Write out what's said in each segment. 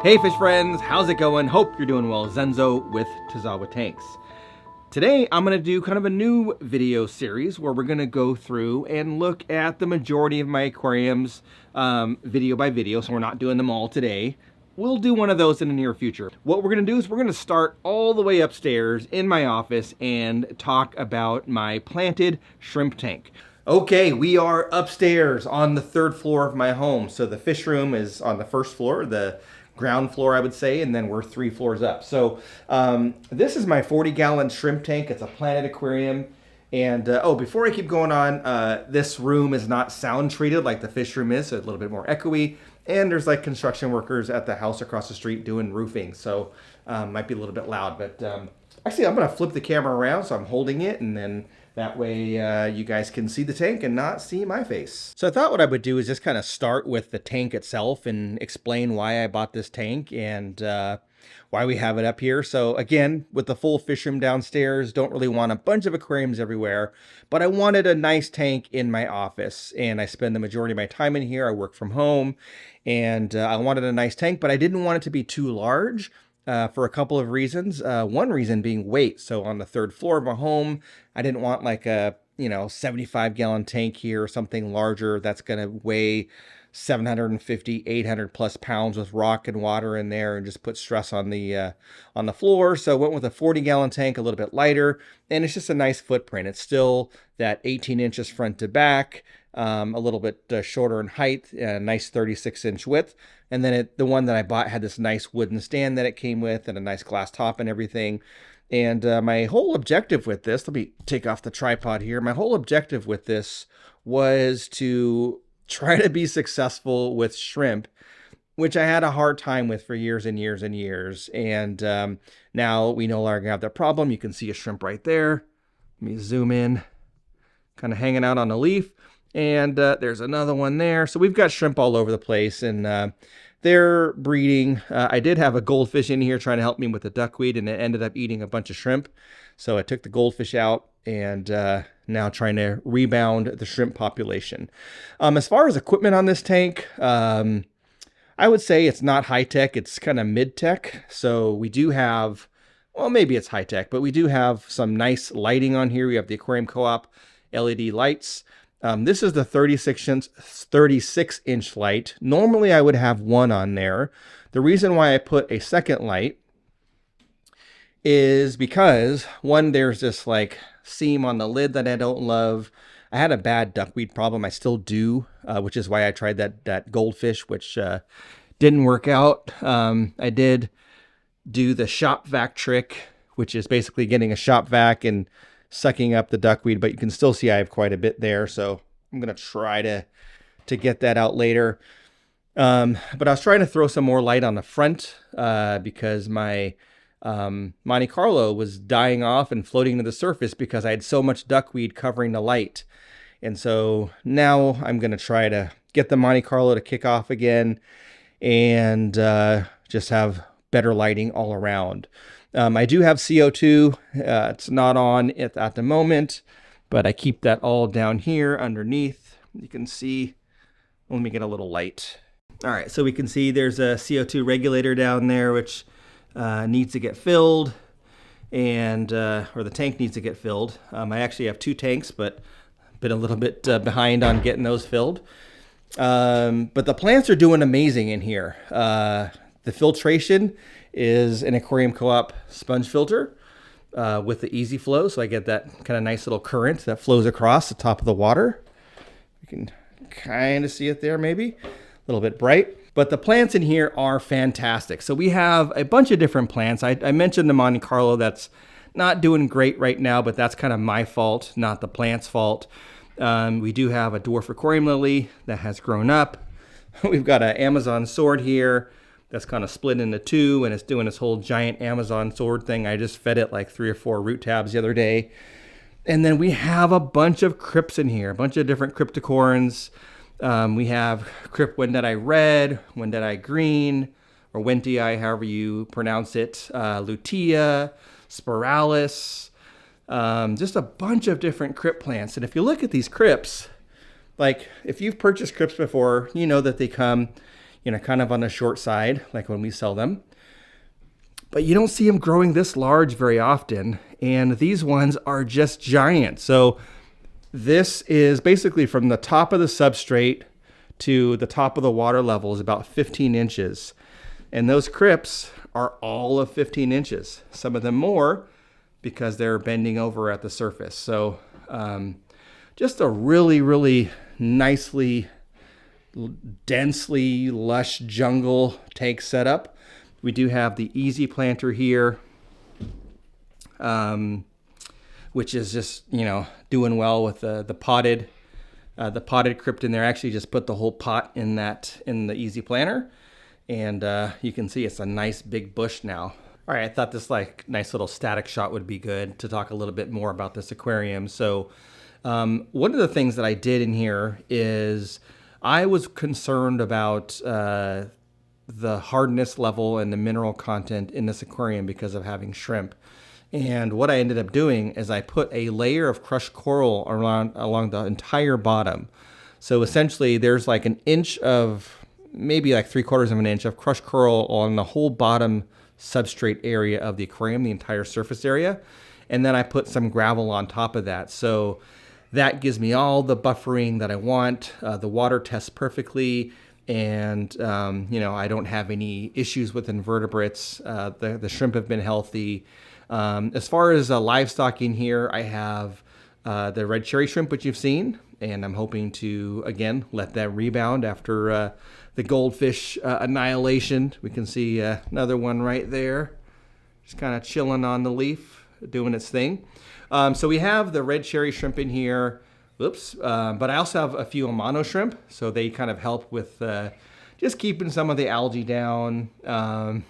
Hey fish friends, how's it going? Hope you're doing well. Zenzo with Tazawa Tanks. Today I'm going to do kind of a new video series where we're going to go through and look at the majority of my aquariums video by video, so we're not doing them all today. We'll do one of those in the near future. What we're going to do is we're going to start all the way upstairs in my office and talk about my planted shrimp tank. Okay, we are upstairs on the third floor of my home. So the fish room is on the first floor, the ground floor, I would say, and then we're 3 floors up. So this is my 40-gallon shrimp tank. It's a planted aquarium. And before I keep going on, this room is not sound treated like the fish room is, so it's a little bit more echoey. And there's like construction workers at the house across the street doing roofing, so might be a little bit loud. But actually, I'm going to flip the camera around, so I'm holding it, and then that way you guys can see the tank and not see my face. So I thought what I would do is just kind of start with the tank itself and explain why I bought this tank and why we have it up here. So again, with the full fish room downstairs, don't really want a bunch of aquariums everywhere, but I wanted a nice tank in my office, and I spend the majority of my time in here. I work from home, and I wanted a nice tank, but I didn't want it to be too large. For a couple of reasons. One reason being weight. So on the third floor of my home, I didn't want like a 75-gallon tank here or something larger that's going to weigh 750, 800 plus pounds with rock and water in there and just put stress on the floor. So I went with a 40-gallon tank, a little bit lighter, and it's just a nice footprint. It's still that 18 inches front to back, a little bit shorter in height, a nice 36-inch width. And then the one that I bought had this nice wooden stand that it came with and a nice glass top and everything. And my whole objective with this, let me take off the tripod here. My whole objective with this was to try to be successful with shrimp, which I had a hard time with for years and years and years. And now we no longer have that problem. You can see a shrimp right there. Let me zoom in, kind of hanging out on a leaf. And there's another one there. So we've got shrimp all over the place, and they're breeding. I did have a goldfish in here trying to help me with the duckweed, and it ended up eating a bunch of shrimp. So I took the goldfish out, and now trying to rebound the shrimp population. As far as equipment on this tank, I would say it's not high-tech. It's kind of mid-tech. So we do have, well, maybe it's high-tech, but we do have some nice lighting on here. We have the Aquarium Co-op LED lights. This is the 36-inch light. Normally I would have one on there. The reason why I put a second light is because, one, there's this like seam on the lid that I don't love. I had a bad duckweed problem. I still do, which is why I tried that goldfish, which didn't work out. I did do the shop vac trick, which is basically getting a shop vac and sucking up the duckweed, but you can still see I have quite a bit there, so I'm going to try to get that out later. But I was trying to throw some more light on the front because my Monte Carlo was dying off and floating to the surface because I had so much duckweed covering the light. And so now I'm going to try to get the Monte Carlo to kick off again and just have better lighting all around. I do have CO2. It's not on it at the moment, but I keep that all down here underneath. You can see, let me get a little light. All right, so we can see there's a CO2 regulator down there, which needs to get filled, and or the tank needs to get filled. I actually have 2 tanks, but been a little bit behind on getting those filled. But the plants are doing amazing in here. The filtration is an Aquarium Co-op sponge filter with the easy flow. So I get that kind of nice little current that flows across the top of the water. You can kind of see it there maybe, a little bit bright. But the plants in here are fantastic. So we have a bunch of different plants. I mentioned the Monte Carlo that's not doing great right now, but that's kind of my fault, not the plant's fault. We do have a dwarf aquarium lily that has grown up. We've got an Amazon sword here that's kind of split into 2, and it's doing this whole giant Amazon sword thing. I just fed it like 3 or 4 root tabs the other day. And then we have a bunch of crypts in here, a bunch of different cryptocorns. We have crypt Wendtii red, Wendtii green, or Wendtii, however you pronounce it, lutea, spiralis, just a bunch of different crypt plants. And if you look at these crypts, like if you've purchased crypts before, you know that they come kind of on the short side, like when we sell them. But you don't see them growing this large very often. And these ones are just giant. So this is basically from the top of the substrate to the top of the water level is about 15 inches. And those crypts are all of 15 inches. Some of them more because they're bending over at the surface. So just a really, really nicely, densely lush jungle tank setup. We do have the easy planter here, which is just, doing well with the potted crypt in there. I actually just put the whole pot in the easy planter, and you can see it's a nice big bush now. All right, I thought this nice little static shot would be good to talk a little bit more about this aquarium. So one of the things that I did in here is I was concerned about the hardness level and the mineral content in this aquarium because of having shrimp. And what I ended up doing is I put a layer of crushed coral along the entire bottom. So essentially there's like an inch of, maybe like 3/4 of an inch of crushed coral on the whole bottom substrate area of the aquarium, the entire surface area. And then I put some gravel on top of that. So that gives me all the buffering that I want. The water tests perfectly. And, I don't have any issues with invertebrates. The shrimp have been healthy. As far as livestock in here, I have the red cherry shrimp, which you've seen. And I'm hoping to, again, let that rebound after the goldfish annihilation. We can see another one right there, just kind of chilling on the leaf, doing its thing. So we have the red cherry shrimp in here. Oops. But I also have a few Amano shrimp, so they kind of help with just keeping some of the algae down. One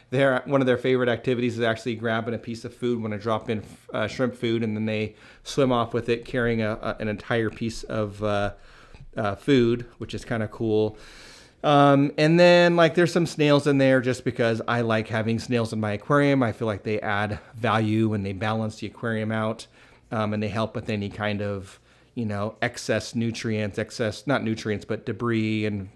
of their favorite activities is actually grabbing a piece of food when I drop in shrimp food, and then they swim off with it carrying an entire piece of food, which is kind of cool. And then there's some snails in there just because I like having snails in my aquarium. I feel like they add value and they balance the aquarium out, and they help with any kind of excess nutrients, not nutrients, but debris and,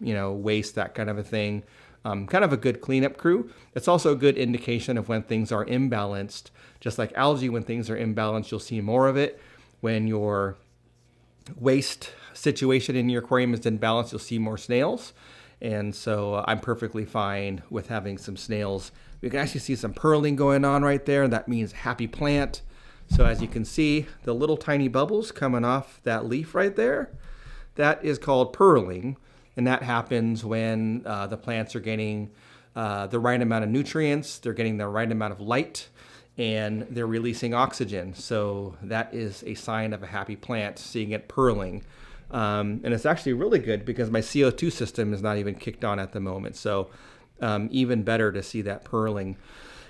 waste, that kind of a thing. Kind of a good cleanup crew. It's also a good indication of when things are imbalanced. Just like algae, when things are imbalanced, you'll see more of it. When your waste situation in your aquarium is imbalanced, you'll see more snails. And so I'm perfectly fine with having some snails. We can actually see some pearling going on right there. That means happy plant. So as you can see, the little tiny bubbles coming off that leaf right there, that is called pearling. And that happens when the plants are getting the right amount of nutrients, they're getting the right amount of light, and they're releasing oxygen. So that is a sign of a happy plant, seeing it pearling. And it's actually really good because my CO2 system is not even kicked on at the moment. So even better to see that pearling.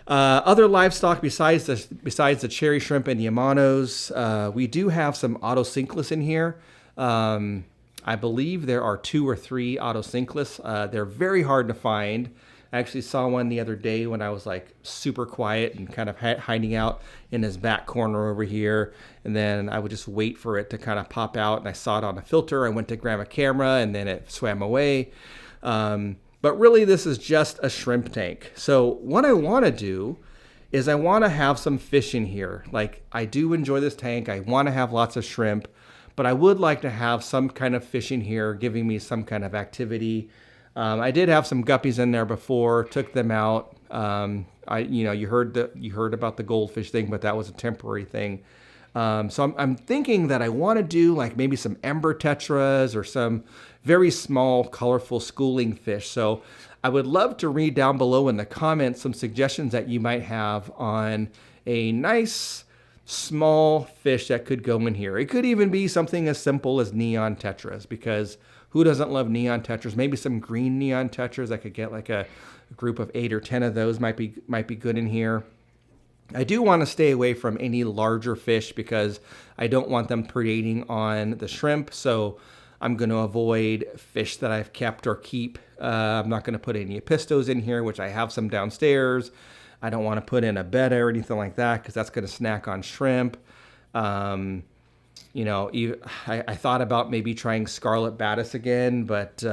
Other livestock besides the cherry shrimp and the Amanos, we do have some autosynclus in here. I believe there are 2 or 3 autosynclus. They're very hard to find. I actually saw one the other day when I was super quiet and kind of hiding out in his back corner over here. And then I would just wait for it to kind of pop out, and I saw it on a filter. I went to grab a camera and then it swam away. But really, this is just a shrimp tank. So what I want to do is I want to have some fish in here. I do enjoy this tank. I want to have lots of shrimp, but I would like to have some kind of fish in here giving me some kind of activity. I did have some guppies in there before, took them out. You heard about the goldfish thing, but that was a temporary thing. So I'm thinking that I want to do maybe some ember tetras or some very small, colorful schooling fish. So I would love to read down below in the comments some suggestions that you might have on a nice, small fish that could go in here. It could even be something as simple as neon tetras, because who doesn't love neon tetras? Maybe some green neon tetras. I could get a group of 8 or 10 of those might be good in here. I do want to stay away from any larger fish because I don't want them predating on the shrimp. So I'm going to avoid fish that I've kept or keep. I'm not going to put any apistos in here, which I have some downstairs. I don't want to put in a betta or anything like that because that's going to snack on shrimp. I thought about maybe trying scarlet batis again, but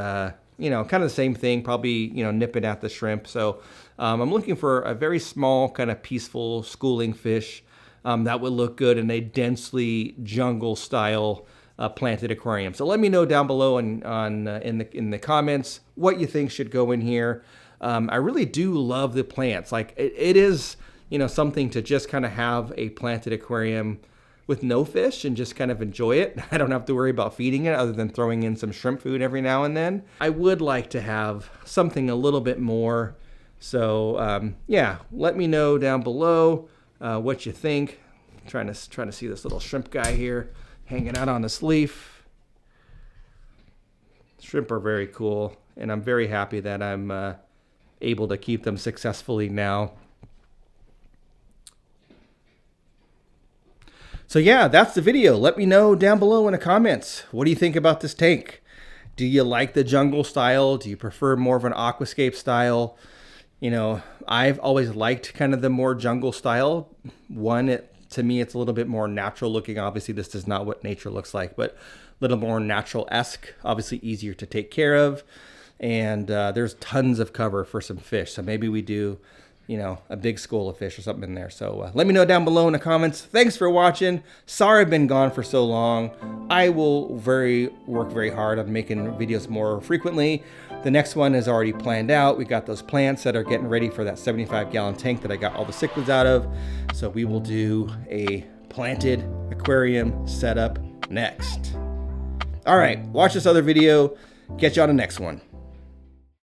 you know, kind of the same thing, probably, you know, nipping at the shrimp. So I'm looking for a very small, kind of peaceful schooling fish that would look good in a densely jungle style planted aquarium. So let me know down below in the comments what you think should go in here. I really do love the plants. Like it is, you know, something to just kind of have a planted aquarium with no fish and just kind of enjoy it. I don't have to worry about feeding it other than throwing in some shrimp food every now and then. I would like to have something a little bit more. So yeah, let me know down below what you think. Trying to see this little shrimp guy here hanging out on this leaf. Shrimp are very cool, and I'm very happy that I'm able to keep them successfully now. So yeah, that's the video. Let me know down below in the comments. What do you think about this tank? Do you like the jungle style? Do you prefer more of an aquascape style? You know, I've always liked kind of the more jungle style. To me, it's a little bit more natural looking. Obviously, this is not what nature looks like, but a little more natural-esque. Obviously, easier to take care of. And there's tons of cover for some fish. So maybe we do, you know, a big school of fish or something in there. So let me know down below in the comments. Thanks for watching. Sorry I've been gone for so long. I will work very hard on making videos more frequently. The next one is already planned out. We got those plants that are getting ready for that 75-gallon tank that I got all the cichlids out of. So we will do a planted aquarium setup next. All right, watch this other video. Catch you on the next one.